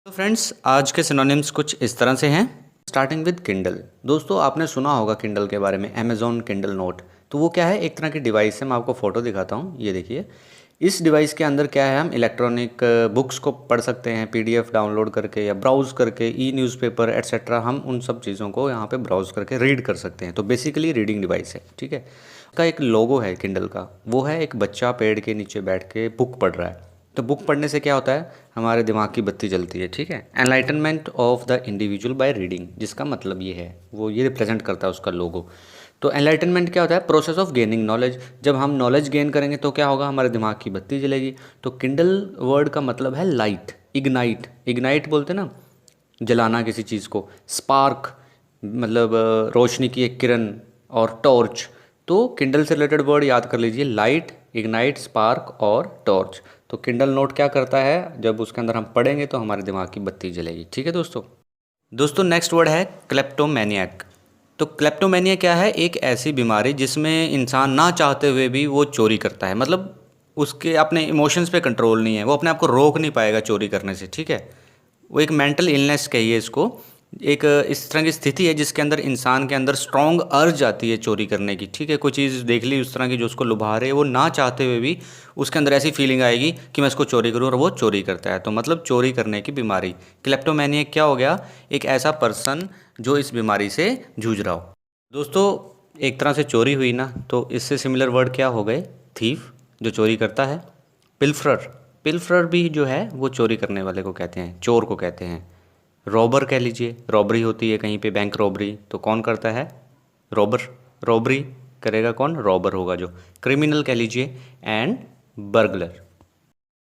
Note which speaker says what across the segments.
Speaker 1: तो फ्रेंड्स आज के सिनोनिम्स कुछ इस तरह से हैं। Starting with Kindle. दोस्तों आपने सुना होगा किंडल के बारे में, अमेजॉन किंडल नोट। तो वो क्या है, एक तरह की डिवाइस है। मैं आपको फ़ोटो दिखाता हूँ, ये देखिए। इस डिवाइस के अंदर क्या है, हम इलेक्ट्रॉनिक बुक्स को पढ़ सकते हैं, पीडीएफ डाउनलोड करके या ब्राउज़ करके, ई न्यूज़पेपर एट्सेट्रा। हम उन सब चीज़ों को यहाँ पे ब्राउज़ करके रीड कर सकते हैं। तो बेसिकली रीडिंग डिवाइस है, ठीक है। उसका एक लोगो है किंडल का, वो है एक बच्चा पेड़ के नीचे बैठ के बुक पढ़ रहा है। तो बुक पढ़ने से क्या होता है, हमारे दिमाग की बत्ती जलती है, ठीक है। Enlightenment of the individual by reading, जिसका मतलब ये है, वो ये रिप्रेजेंट करता है उसका लोगो। तो एनलाइटनमेंट क्या होता है, प्रोसेस ऑफ गेनिंग नॉलेज। जब हम नॉलेज गेन करेंगे तो क्या होगा, हमारे दिमाग की बत्ती जलेगी। तो किंडल वर्ड का मतलब है लाइट, इग्नाइट। इग्नाइट बोलते ना, जलाना किसी चीज़ को। स्पार्क मतलब रोशनी की एक किरण। और टॉर्च, तो किंडल से रिलेटेड वर्ड याद कर लीजिए, लाइट, इग्नाइट, स्पार्क और टॉर्च। तो किंडल नोट क्या करता है, जब उसके अंदर हम पढ़ेंगे तो हमारे दिमाग की बत्ती जलेगी, ठीक है दोस्तों नेक्स्ट वर्ड है क्लेप्टोमैनियक। तो क्लेप्टोमैनिया क्या है, एक ऐसी बीमारी जिसमें इंसान ना चाहते हुए भी वो चोरी करता है। मतलब उसके अपने इमोशंस पे कंट्रोल नहीं है, वो अपने आप को रोक नहीं पाएगा चोरी करने से, ठीक है। वो एक मेंटल इलनेस कहिए इसको। एक इस तरह की स्थिति है जिसके अंदर इंसान के अंदर स्ट्रॉन्ग अर्ज आती है चोरी करने की, ठीक है। कोई चीज़ देख ली उस तरह की जो उसको लुभा रहे, वो ना चाहते हुए भी उसके अंदर ऐसी फीलिंग आएगी कि मैं इसको चोरी करूँ, और वो चोरी करता है। तो मतलब चोरी करने की बीमारी। क्लेप्टोमैनिया क्या हो गया, एक ऐसा पर्सन जो इस बीमारी से जूझ रहा हो। दोस्तों एक तरह से चोरी हुई ना, तो इससे सिमिलर वर्ड क्या हो गए, थीफ, जो चोरी करता है। पिल्फरर, पिल्फरर भी जो है वो चोरी करने वाले को कहते हैं, चोर को कहते हैं। रॉबर कह लीजिए, रॉबरी होती है कहीं पे, बैंक रॉबरी, तो कौन करता है, रॉबर। रॉबरी करेगा कौन, रॉबर होगा जो। क्रिमिनल कह लीजिए, एंड बर्गलर।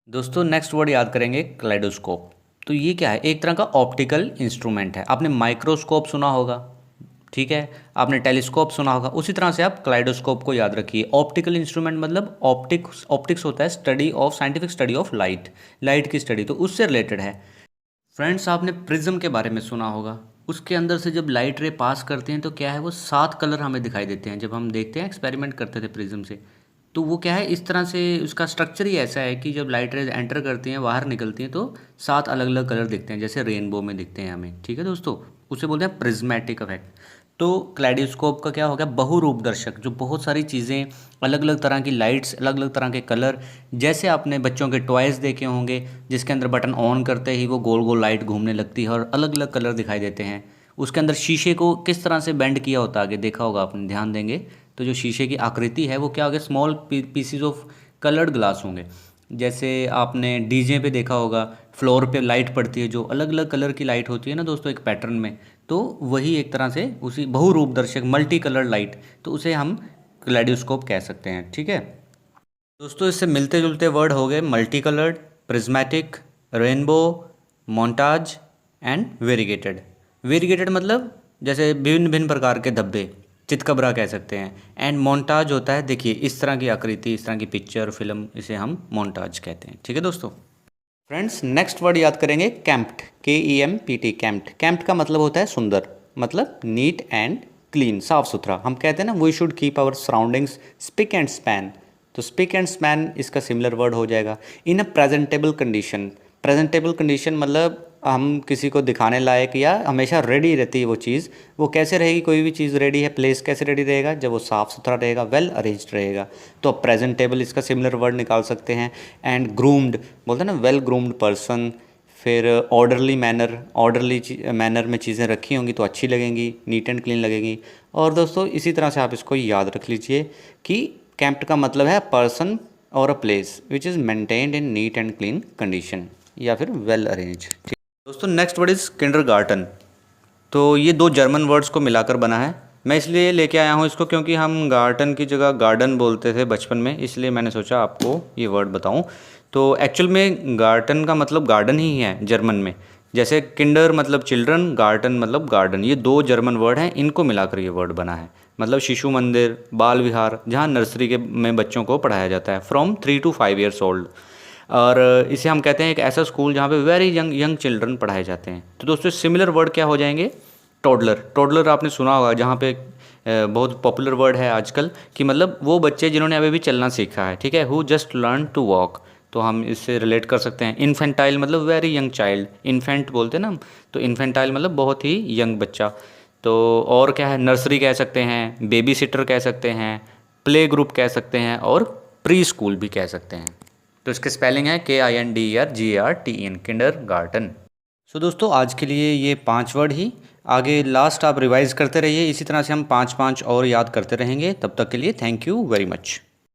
Speaker 1: दोस्तों नेक्स्ट वर्ड याद करेंगे, क्लाइडोस्कोप। तो ये क्या है, एक तरह का ऑप्टिकल इंस्ट्रूमेंट है। आपने माइक्रोस्कोप सुना होगा, ठीक है। आपने टेलीस्कोप सुना होगा, उसी तरह से आप क्लाइडोस्कोप को याद रखिए। ऑप्टिकल इंस्ट्रूमेंट मतलब ऑप्टिक्स, ऑप्टिक्स होता है study of, scientific study of light, light की स्टडी, तो उससे रिलेटेड है। फ्रेंड्स आपने प्रिज्म के बारे में सुना होगा। उसके अंदर से जब लाइट रे पास करते हैं तो क्या है, वो 7 कलर हमें दिखाई देते हैं। जब हम देखते हैं, एक्सपेरिमेंट करते थे प्रिज्म से, तो वो क्या है, इस तरह से उसका स्ट्रक्चर ही ऐसा है कि जब लाइट रेज एंटर करती हैं, बाहर निकलती हैं, तो 7 अलग अलग कलर दिखते हैं, जैसे रेनबो में दिखते हैं हमें, ठीक है दोस्तों। उसे बोलते हैं प्रिज्मेटिक इफेक्ट। तो क्लाइडोस्कोप का क्या हो गया, बहुरूप दर्शक, जो बहुत सारी चीज़ें, अलग अलग तरह की लाइट्स, अलग अलग तरह के कलर। जैसे आपने बच्चों के टॉयज़ देखे होंगे, जिसके अंदर बटन ऑन करते ही वो गोल गोल लाइट घूमने लगती है और अलग अलग कलर दिखाई देते हैं। उसके अंदर शीशे को किस तरह से बेंड किया होता है, आगे देखा होगा आपने, ध्यान देंगे तो जो शीशे की आकृति है वो क्या होगा, small PCs of coloured glass होंगे। जैसे आपने डीजे पे देखा होगा, फ्लोर पे लाइट पड़ती है, जो अलग अलग कलर की लाइट होती है ना दोस्तों, एक पैटर्न में। तो वही एक तरह से उसी बहुरूप दर्शक, मल्टी कलर लाइट, तो उसे हम क्लेडोस्कोप कह सकते हैं, ठीक है दोस्तों। इससे मिलते जुलते वर्ड हो गए multi coloured, prismatic, rainbow, montage and variegated. Variegated मतलब जैसे भिन्न भिन्न प्रकार के धब्बे, चितकबरा कह सकते हैं। एंड मोन्टाज होता है, देखिए इस तरह की आकृति, इस तरह की पिक्चर फिल्म, इसे हम मोन्टाज कहते हैं, ठीक है दोस्तों। फ्रेंड्स नेक्स्ट वर्ड याद करेंगे, कैम्प्ड, KEMPT, कैम्प्ड। कैम्प्ड का मतलब होता है सुंदर, मतलब नीट एंड क्लीन, साफ सुथरा। हम कहते हैं ना, we should keep our surroundings spick and span, तो स्पिक एंड स्पैन इसका सिमिलर वर्ड हो जाएगा। In a presentable condition, presentable condition मतलब हम किसी को दिखाने लायक, या हमेशा रेडी रहती है वो चीज़। वो कैसे रहेगी, कोई भी चीज़ रेडी है, प्लेस कैसे रेडी रहेगा, जब वो साफ़ सुथरा रहेगा, वेल अरेंज्ड रहेगा। तो प्रेजेंटेबल इसका सिमिलर वर्ड निकाल सकते हैं। एंड ग्रूम्ड बोलते हैं ना, वेल ग्रूम्ड पर्सन। फिर ऑर्डरली मैनर, ऑर्डरली मैनर में चीज़ें रखी होंगी तो अच्छी लगेंगी, नीट एंड क्लीन लगेंगी। और दोस्तों इसी तरह से आप इसको याद रख लीजिए कि कैंप्ड का मतलब है पर्सन और a place which is maintained in neat and clean condition, या फिर वेल अरेंज। दोस्तों नेक्स्ट वर्ड इज़ किंडरगार्टन। तो ये 2 जर्मन वर्ड्स को मिलाकर बना है। मैं इसलिए लेके आया हूँ इसको क्योंकि हम गार्टन की जगह गार्डन बोलते थे बचपन में, इसलिए मैंने सोचा आपको ये वर्ड बताऊँ। तो एक्चुअल में गार्टन का मतलब गार्डन ही है जर्मन में। जैसे किंडर मतलब चिल्ड्रन, गार्टन मतलब गार्डन, ये 2 जर्मन वर्ड हैं, इनको मिलाकर ये वर्ड बना है। मतलब शिशु मंदिर, बाल विहार, जहाँ नर्सरी के में बच्चों को पढ़ाया जाता है, फ्रॉम 3 to 5 years ओल्ड। और इसे हम कहते हैं एक ऐसा स्कूल जहाँ पे वेरी यंग यंग चिल्ड्रन पढ़ाए जाते हैं। तो दोस्तों सिमिलर वर्ड क्या हो जाएंगे, टॉडलर। टॉडलर आपने सुना होगा, जहाँ पे बहुत पॉपुलर वर्ड है आजकल, कि मतलब वो बच्चे जिन्होंने अभी भी चलना सीखा है, ठीक है, who just learn to walk. तो हम इससे रिलेट कर सकते हैं। इन्फेंटाइल मतलब वेरी यंग चाइल्ड, इन्फेंट बोलते हैं ना हम, तो इन्फेंटाइल मतलब बहुत ही यंग बच्चा। तो और क्या है, नर्सरी कह सकते हैं, बेबी सिटर कह सकते हैं, प्ले ग्रुप कह सकते हैं और प्री स्कूल भी कह सकते हैं। तो इसके स्पेलिंग है KINDERGARTEN, किंडर गार्टन। सो दोस्तों आज के लिए ये 5 वर्ड ही, आगे लास्ट आप रिवाइज करते रहिए, इसी तरह से हम 5 5 और याद करते रहेंगे। तब तक के लिए थैंक यू वेरी मच।